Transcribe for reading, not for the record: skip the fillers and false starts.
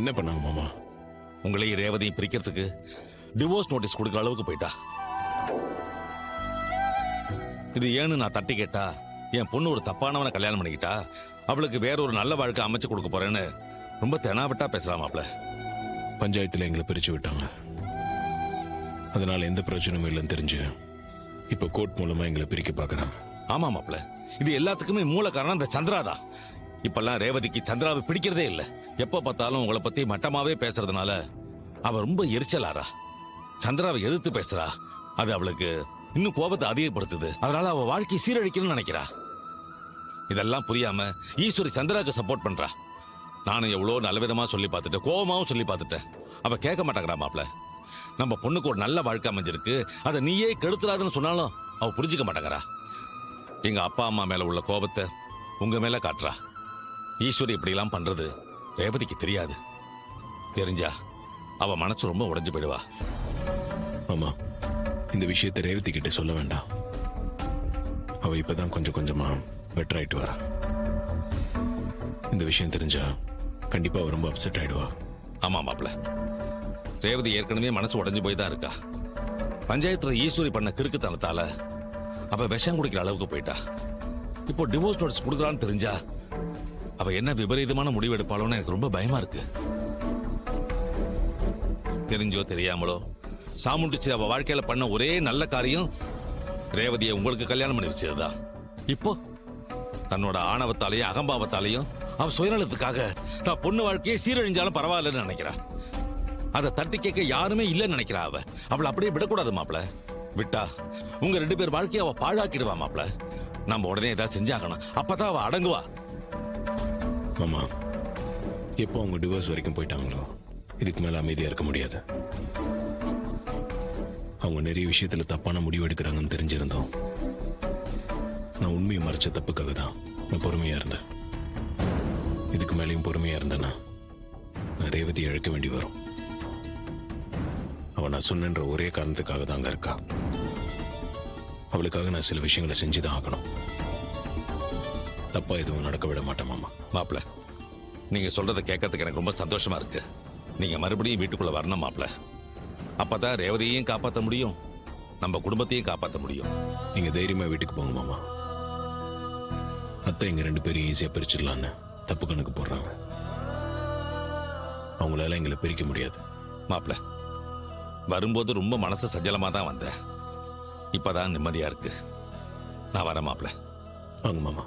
என்ன பண்ணாங்க மாமா? உங்களையும் ரேவதியும் பிரிக்கிறதுக்கு டிவோர்ஸ் நோட்டீஸ் கொடுக்குற அளவுக்கு போயிட்டா. இது ஏன்னு நான் தட்டி கேட்டா, என் பொண்ணு ஒரு தப்பானவனை கல்யாணம் பண்ணிக்கிட்டா, அவளுக்கு வேற ஒரு நல்ல வாழ்க்கை அமைச்சு கொடுக்க போறேன்னு ரொம்ப தெனாவட்டா பேசலாமாப்ல. பஞ்சாயத்துல எங்களை பிரிச்சு விட்டாங்க. அதனால எந்த பிரச்சனையும் இல்லைன்னு தெரிஞ்சு இப்ப கோர்ட் மூலமா எங்களை பிரிக்க பாக்குறாங்க. ஆமா மாப்ள, இது எல்லாத்துக்குமே மூல காரணம் அந்த சந்திராதான். இப்பெல்லாம் ரேவதிக்கு சந்திராவை பிடிக்கிறதே இல்ல. எப்ப பார்த்தாலும் உங்களை பத்தி மட்டமாவே பேசுறதுனால அவ ரொம்ப எரிச்சலாரா. சந்திராவை எதிர்த்து பேசுறா. அது அவளுக்கு இன்னும் கோபத்தை அதிகப்படுத்துது. அதனால அவ வாழ்க்கை சீரழிக்கணும்னு நினைக்கிறா. இதெல்லாம் புரியாம ஈஸ்வரி சந்திராவுக்கு சப்போர்ட் பண்றா. நானும் எவ்வளவு நல்ல விதமா சொல்லி பார்த்துட்டேன், கோபமாவும் சொல்லி பார்த்துட்டேன். அவ கேட்க மாட்டேங்கிறா மாப்ள. நம்ம பொண்ணுக்கு ஒரு நல்ல வாழ்க்கை அமைஞ்சிருக்கு, அதை நீயே கெடுத்துறாதுன்னு சொன்னாலும் அவ புரிஞ்சுக்க மாட்டேங்கிறா. எங்க அப்பா அம்மா மேல உள்ள கோபத்தை உங்க மேல காட்டுறா. ஈஸ்வரி இப்படி எல்லாம் பண்றது ரேவதிக்கு தெரியாது. தெரிஞ்சா அவ மனசு ரொம்ப உடைஞ்சு போயிடுவா. ஆமா, இந்த விஷயத்தை ரேவதி கிட்ட சொல்ல வேண்டாம். அவ இப்பதான் கொஞ்சம் கொஞ்சமா பெட்டர் ஆயிட்டு வரா. இந்த விஷயம் தெரிஞ்சா கண்டிப்பா அவ ரொம்ப அப்செட் ஆயிடுவா. ஆமா மாப்ள, ரேவதி ஏற்கனவே மனசு உடைஞ்சு போய் தான் இருக்கா. பஞ்சாயத்துல ஈஸ்வரி பண்ண கிறுக்குத்தனத்தால அவ விஷம் குடிக்கிற அளவுக்கு போயிட்டா. இப்போ டிவோர்ஸ் நோட்டீஸ் கொடுக்கறான்னு தெரிஞ்சா அவ என்ன விபரீதமான முடிவு எடுப்பாளோன்னு எனக்கு ரொம்ப பயமா இருக்கு. தெரிஞ்சோ தெரியாமலோ சாமுண்டிச்சு அவ வாழ்க்கையில பண்ண ஒரே நல்ல காரியம் ரேவதியை உங்களுக்கு கல்யாணம் பண்ணி வச்சதுதான். இப்போ தன்னோட ஆணவத்தாலையும் அகம்பாவத்தாலையும் அவ சுயநலத்துக்காக தான் பொண்ணு வாழ்க்கையை சீரழிஞ்சாலும் பரவாயில்லன்னு நினைக்கிறா. அதை தட்டி கேட்க யாருமே இல்லைன்னு நினைக்கிறா. அவளை அப்படியே விடக்கூடாது மாப்ள. விட்டா உங்க 2 பேர் வாழ்க்கையை அவ பாழாக்கிடுவா மாப்ள. நம்ம உடனே ஏதாவது செஞ்சாகணும், அப்பதான் அவ அடங்குவா. மாமா, எப்போ அவங்க டிவோர்ஸ் வரைக்கும் போயிட்டாங்களோ இதுக்கு மேல அமைதியா இருக்க முடியாது. அவங்க நிறைய விஷயத்துல தப்பான முடிவு எடுக்கிறாங்கன்னு தெரிஞ்சிருந்தோம். நான் உண்மையை மறைச்ச தப்புக்காக தான் நான் பொறுமையா இருந்தேன். இதுக்கு மேலேயும் பொறுமையா இருந்தேன்னா நான் ரேவதி இழக்க வேண்டி வரும். அவ நான் சொன்னன்ற ஒரே காரணத்துக்காக தான் அங்க இருக்கா. அவளுக்காக நான் சில விஷயங்களை செஞ்சுதான் ஆகணும். தப்பா எதுவும் நடக்க விட மாட்டேன் மாமா. மாப்ள, நீங்க சொல்றதை கேட்கறதுக்கு எனக்கு ரொம்ப சந்தோஷமா இருக்கு. நீங்க மறுபடியும் வீட்டுக்குள்ள வரணும் மாப்ள. அப்பதான் ரேவதியையும் காப்பாற்ற முடியும், நம்ம குடும்பத்தையும் காப்பாற்ற முடியும். நீங்க தைரியமா வீட்டுக்கு போங்க மாமா. அத்தை எங்க 2 பேரும் ஈஸியா பிரிச்சிடலான்னு தப்பு கணக்கு போடுறாங்க. அவங்களால எங்களை பிரிக்க முடியாது. மாப்ள, வரும்போது ரொம்ப மனசு சஞ்சலமா தான் வந்தேன். இப்பதான் நிம்மதியா இருக்கு. நான் வரேன் மாப்ள. வாங்க மாமா.